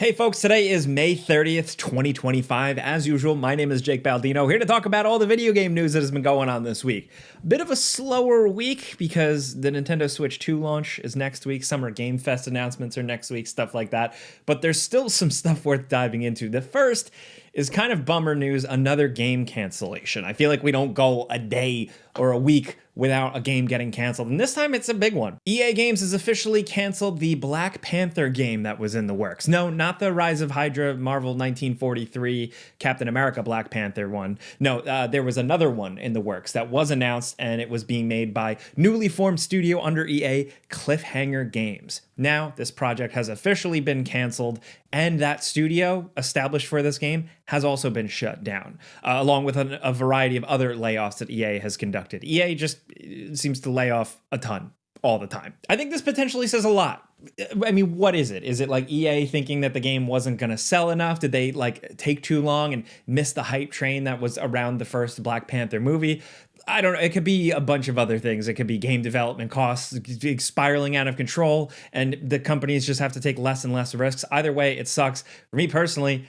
Hey folks, today is May 30th, 2025. As usual, my name is Jake Baldino, here to talk about all the video game news that has been going on this week. Bit of a slower week because the Nintendo Switch 2 launch is next week, Summer Game Fest announcements are next week, stuff like that. But there's still some stuff worth diving into. The first is kind of bummer news, another game cancellation. I feel like we don't go a day or a week without a game getting canceled, and this time it's a big one. EA Games has officially canceled the Black Panther game that was in the works. No, not the Rise of Hydra, Marvel 1943, Captain America Black Panther one. No, there was another one in the works that was announced, and it was being made by newly formed studio under EA, Cliffhanger Games. Now, this project has officially been canceled, and that studio established for this game has also been shut down, along with a variety of other layoffs that EA has conducted. EA just seems to lay off a ton all the time. I think this potentially says a lot. I mean, what is it? Is it like EA thinking that the game wasn't going to sell enough? Did they like take too long and miss the hype train that was around the first Black Panther movie? I don't know. It could be a bunch of other things. It could be game development costs spiraling out of control, and the companies just have to take less and less risks. Either way, it sucks. For me personally,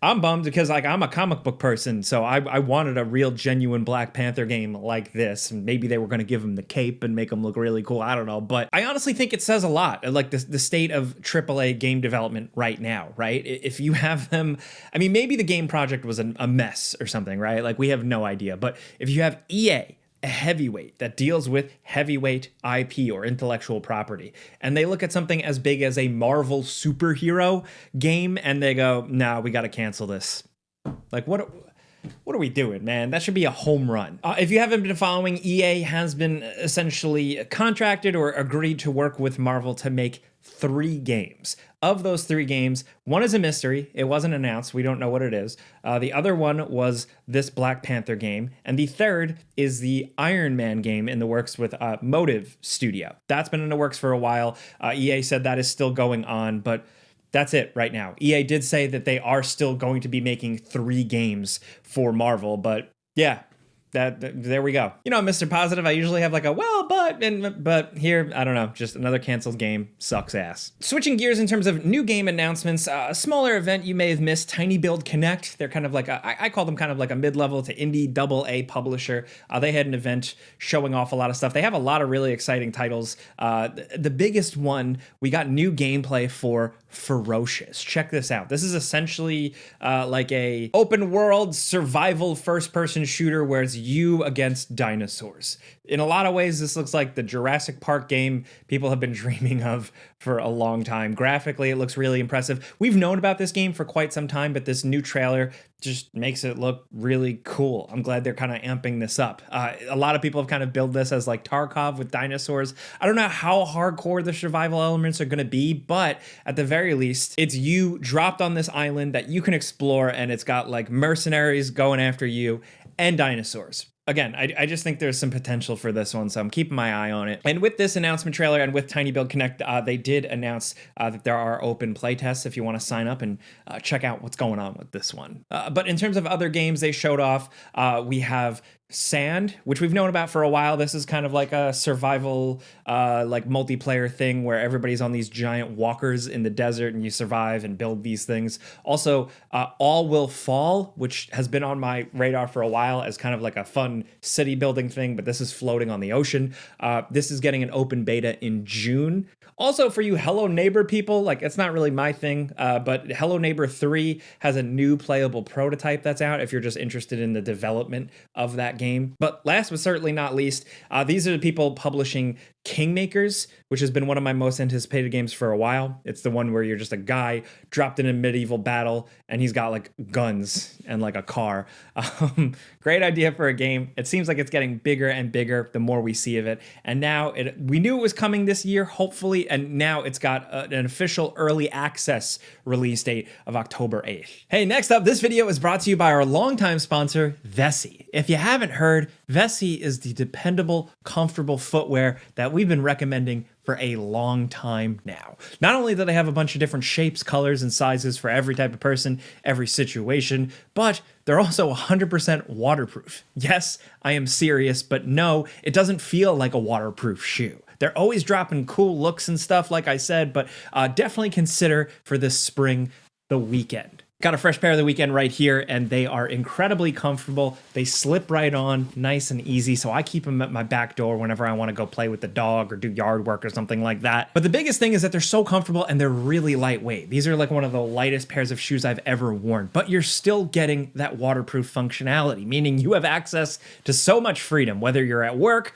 I'm bummed because I'm a comic book person, so I wanted a real genuine Black Panther game like this. And maybe they were going to give him the cape and make him look really cool. I don't know, but I honestly think it says a lot, like the state of AAA game development right now, right? If you have them, I mean, maybe the game project was a mess or something, right? Like we have no idea. But if you have EA, a heavyweight that deals with heavyweight IP or intellectual property, and they look at something as big as a Marvel superhero game and they go, nah, we got to cancel this. Like, what are we doing, man? That should be a home run. If you haven't been following, EA has been essentially contracted or agreed to work with Marvel to make 3 games. Of those 3 games, one is a mystery. It wasn't announced. We don't know what it is. The other one was this Black Panther game. And the third is the Iron Man game in the works with Motive Studio. That's been in the works for a while. EA said that is still going on, but that's it right now. EA did say that they are still going to be making 3 games for Marvel, but yeah. There we go. You know, Mr. Positive, I usually have like a well, but here, I don't know, just another canceled game sucks ass. Switching gears in terms of new game announcements, a smaller event you may have missed, Tinybuild Connect. They're kind of like I call them kind of like a mid-level to indie AA publisher. They had an event showing off a lot of stuff. They have a lot of really exciting titles. The biggest one, we got new gameplay for Ferocious. Check this out. This is essentially like a open world survival first-person shooter where it's you against dinosaurs. In a lot of ways, this looks like the Jurassic Park game people have been dreaming of for a long time. Graphically, it looks really impressive. We've known about this game for quite some time, but this new trailer just makes it look really cool. I'm glad they're kind of amping this up. A lot of people have kind of billed this as like Tarkov with dinosaurs. I don't know how hardcore the survival elements are going to be, but at the very least, it's you dropped on this island that you can explore, and it's got like mercenaries going after you and dinosaurs. Again, I just think there's some potential for this one, so I'm keeping my eye on it. And with this announcement trailer and with Tinybuild Connect, they did announce that there are open playtests if you want to sign up and check out what's going on with this one. But in terms of other games they showed off, we have Sand, which we've known about for a while. This is kind of like a survival like multiplayer thing where everybody's on these giant walkers in the desert and you survive and build these things. Also, All Will Fall, which has been on my radar for a while as kind of like a fun city building thing, but this is floating on the ocean. This is getting an open beta in June. Also, for you Hello Neighbor people, like it's not really my thing, but Hello Neighbor 3 has a new playable prototype that's out if you're just interested in the development of that game. But last but certainly not least, these are the people publishing Kingmakers, which has been one of my most anticipated games for a while. It's the one where you're just a guy dropped in a medieval battle and he's got like guns and like a car. Great idea for a game. It seems like it's getting bigger and bigger the more we see of it. And now we knew it was coming this year, hopefully, and now it's got an official early access release date of October 8th. Hey, next up, this video is brought to you by our longtime sponsor, Vessie. If you haven't heard, Vessie is the dependable, comfortable footwear that we've been recommending for a long time now. Not only do they have a bunch of different shapes, colors, and sizes for every type of person, every situation, but they're also 100% waterproof. Yes, I am serious, but no, it doesn't feel like a waterproof shoe. They're always dropping cool looks and stuff, like I said, but definitely consider for this spring the Weekend. Got a fresh pair of the Weekend right here, and they are incredibly comfortable. They slip right on, nice and easy, so I keep them at my back door whenever I want to go play with the dog or do yard work or something like that. But the biggest thing is that they're so comfortable and they're really lightweight. These are like one of the lightest pairs of shoes I've ever worn, but you're still getting that waterproof functionality, meaning you have access to so much freedom, whether you're at work,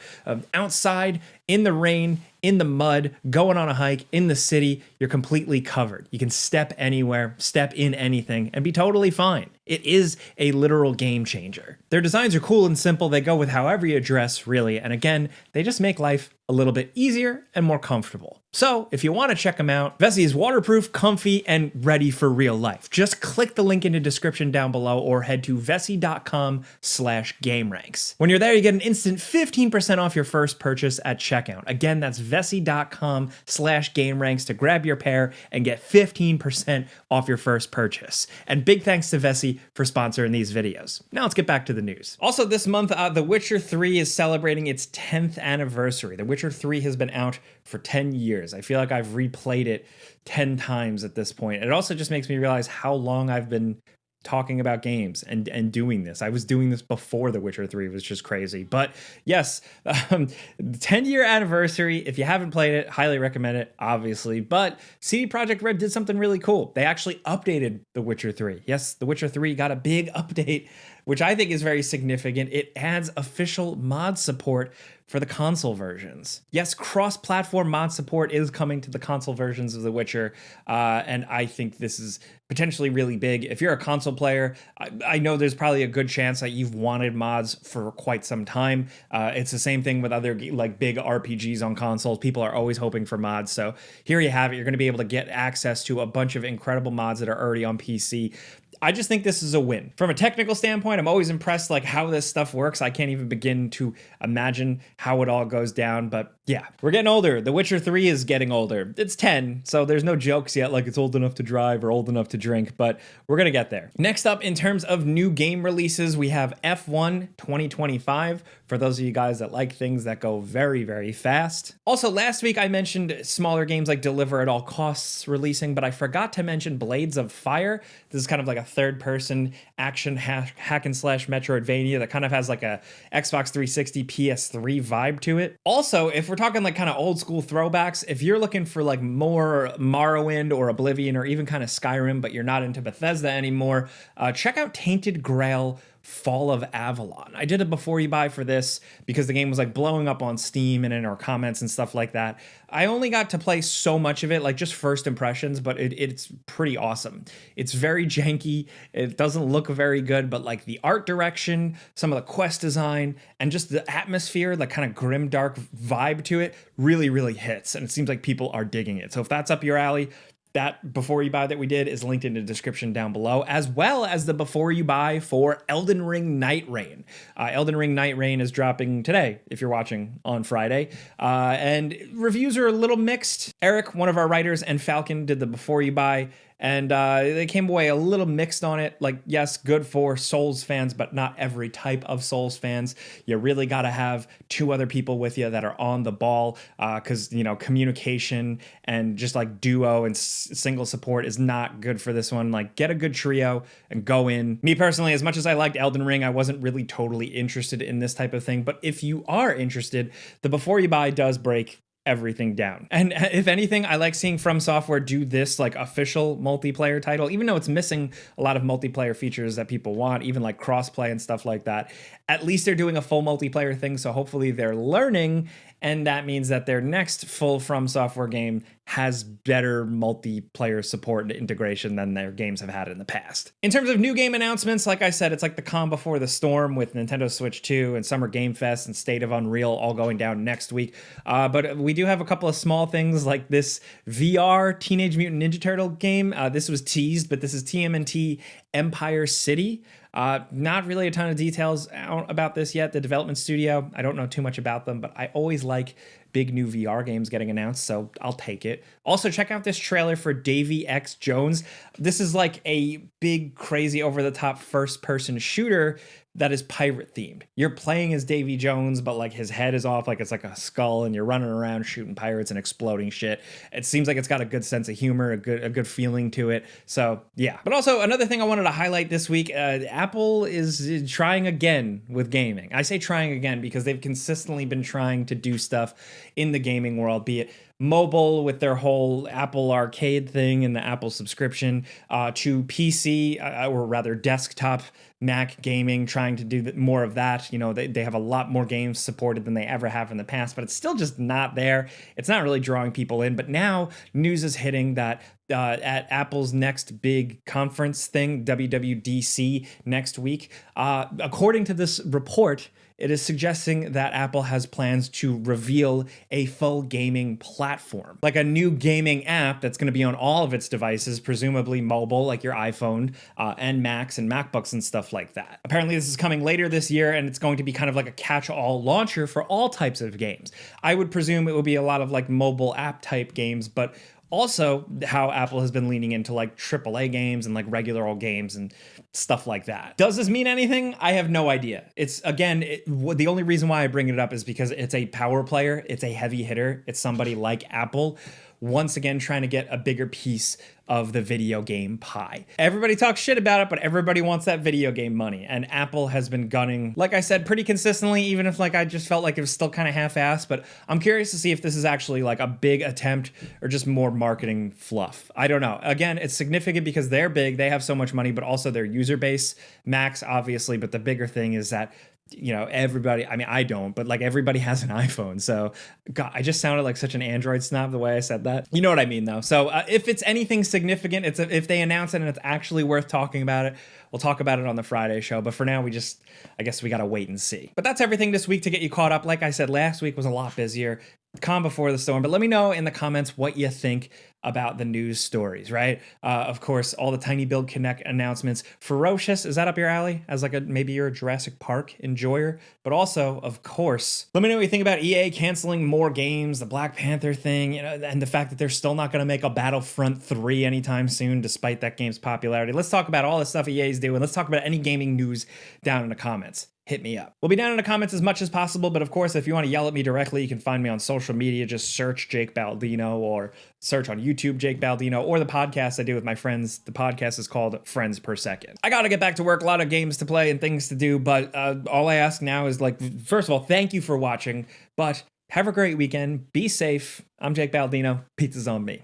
outside, in the rain, in the mud, going on a hike, in the city, you're completely covered. You can step anywhere, step in anything, and be totally fine. It is a literal game changer. Their designs are cool and simple. They go with however you dress, really. And again, they just make life a little bit easier and more comfortable. So if you want to check them out, Vessie is waterproof, comfy, and ready for real life. Just click the link in the description down below or head to vessie.com/gameranx. When you're there, you get an instant 15% off your first purchase at checkout. Again, that's vessie.com/gameranx to grab your pair and get 15% off your first purchase. And big thanks to Vessie for sponsoring these videos. Now let's get back to the news. Also this month, The Witcher 3 is celebrating its 10th anniversary. The Witcher 3 has been out for 10 years. I feel like I've replayed it 10 times at this point. It also just makes me realize how long I've been talking about games and doing this. I was doing this before The Witcher 3 was just crazy. But yes, 10-year anniversary. If you haven't played it, highly recommend it, obviously. But CD Projekt Red did something really cool. They actually updated The Witcher 3. Yes, The Witcher 3 got a big update, which I think is very significant. It adds official mod support for the console versions. Yes, cross-platform mod support is coming to the console versions of The Witcher, and I think this is potentially really big. If you're a console player, I know there's probably a good chance that you've wanted mods for quite some time. It's the same thing with other like big RPGs on consoles. People are always hoping for mods, so here you have it. You're going to be able to get access to a bunch of incredible mods that are already on PC. I just think this is a win. From a technical standpoint, I'm always impressed like how this stuff works. I can't even begin to imagine how it all goes down, but yeah, we're getting older. The Witcher 3 is getting older. It's 10, so there's no jokes yet like it's old enough to drive or old enough to drink, but we're gonna get there. Next up, in terms of new game releases, we have F1 2025, for those of you guys that like things that go very, very fast. Also, last week I mentioned smaller games like Deliver at All Costs releasing, but I forgot to mention Blades of Fire. This is kind of like a third-person action hack and slash Metroidvania that kind of has like a Xbox 360 PS3 vibe to it. Also, if we're talking like kind of old school throwbacks, if you're looking for like more Morrowind or Oblivion or even kind of Skyrim, but you're not into Bethesda anymore, check out Tainted, Grail, Fall of Avalon. I did a before you buy for this because the game was like blowing up on Steam and in our comments and stuff like that. I only got to play so much of it, like just first impressions, but it's pretty awesome. It's very janky. It doesn't look very good, but like the art direction, some of the quest design, and just the atmosphere, like kind of grim, dark vibe to it really, really hits. And it seems like people are digging it. So if that's up your alley, that before you buy that we did is linked in the description down below, as well as the before you buy for Elden Ring Nightreign. Elden Ring Nightreign is dropping today, if you're watching on Friday, and reviews are a little mixed. Eric, one of our writers, and Falcon did the before you buy, and they came away a little mixed on it. Like, yes, good for Souls fans, but not every type of Souls fans. You really got to have two other people with you that are on the ball, because, you know, communication and just like duo and single support is not good for this one. Like, get a good trio and go in. Me personally, as much as I liked Elden Ring, I wasn't really totally interested in this type of thing. But if you are interested, the before you buy does break everything down. And if anything, I like seeing From Software do this like official multiplayer title, even though it's missing a lot of multiplayer features that people want, even like crossplay and stuff like that. At least they're doing a full multiplayer thing, so hopefully they're learning, and that means that their next full From Software game has better multiplayer support and integration than their games have had in the past. In terms of new game announcements, like I said, it's like the calm before the storm with Nintendo Switch 2 and Summer Game Fest and State of Unreal all going down next week. But we do have a couple of small things like this VR Teenage Mutant Ninja Turtle game. This was teased, but this is TMNT Empire City. Not really a ton of details out about this yet. The development studio, I don't know too much about them, but I always like big new VR games getting announced, so I'll take it. Also, check out this trailer for Davy X Jones. This is like a big, crazy, over-the-top first-person shooter that is pirate themed. You're playing as Davy Jones, but like his head is off, like it's like a skull, and you're running around shooting pirates and exploding shit. It seems like it's got a good sense of humor, a good feeling to it. So yeah. But also another thing I wanted to highlight this week, Apple is trying again with gaming. I say trying again because they've consistently been trying to do stuff in the gaming world, be it mobile with their whole Apple Arcade thing and the Apple subscription, to PC, or rather desktop Mac gaming, trying to do more of that. You know, they have a lot more games supported than they ever have in the past, but it's still just not there. It's not really drawing people in. But now news is hitting that at Apple's next big conference thing, WWDC, next week, according to this report, it is suggesting that Apple has plans to reveal a full gaming platform, like a new gaming app that's going to be on all of its devices, presumably mobile, like your iPhone, and Macs and MacBooks and stuff like that. Apparently, this is coming later this year, and it's going to be kind of like a catch-all launcher for all types of games. I would presume it would be a lot of like mobile app type games, but also how Apple has been leaning into like AAA games and like regular old games and stuff like that. Does this mean anything? I have no idea. It's, again, the only reason why I bring it up is because it's a power player. It's a heavy hitter. It's somebody like Apple, once again trying to get a bigger piece of the video game pie. Everybody talks shit about it, but everybody wants that video game money. And Apple has been gunning, like I said, pretty consistently, even if like I just felt like it was still kind of half-assed. But I'm curious to see if this is actually like a big attempt or just more marketing fluff. I don't know. Again, it's significant because they're big, they have so much money, but also their user base, Max obviously. But the bigger thing is that, you know, everybody, I mean, I don't, but like everybody has an iPhone. So God, I just sounded like such an Android snob the way I said that. You know what I mean though. So if it's anything significant, if they announce it and it's actually worth talking about it, we'll talk about it on the Friday show. But for now, I guess we got to wait and see. But that's everything this week to get you caught up. Like I said, last week was a lot busier. Calm before the storm. But let me know in the comments what you think about the news stories, right? Of course, all the Tinybuild Connect announcements. Ferocious, is that up your alley? As like maybe you're a Jurassic Park enjoyer. But also, of course, let me know what you think about EA canceling more games, the Black Panther thing, you know, and the fact that they're still not going to make a Battlefront 3 anytime soon, despite that game's popularity. Let's talk about all the stuff EA's doing. Let's talk about any gaming news down in the comments. Hit me up. We'll be down in the comments as much as possible, but of course, if you want to yell at me directly, you can find me on social media. Just search Jake Baldino or search on YouTube Jake Baldino, or the podcast I do with my friends. The podcast is called Friends Per Second. I got to get back to work, a lot of games to play and things to do, but all I ask now is, like, first of all, thank you for watching, but have a great weekend. Be safe. I'm Jake Baldino. Pizza's on me.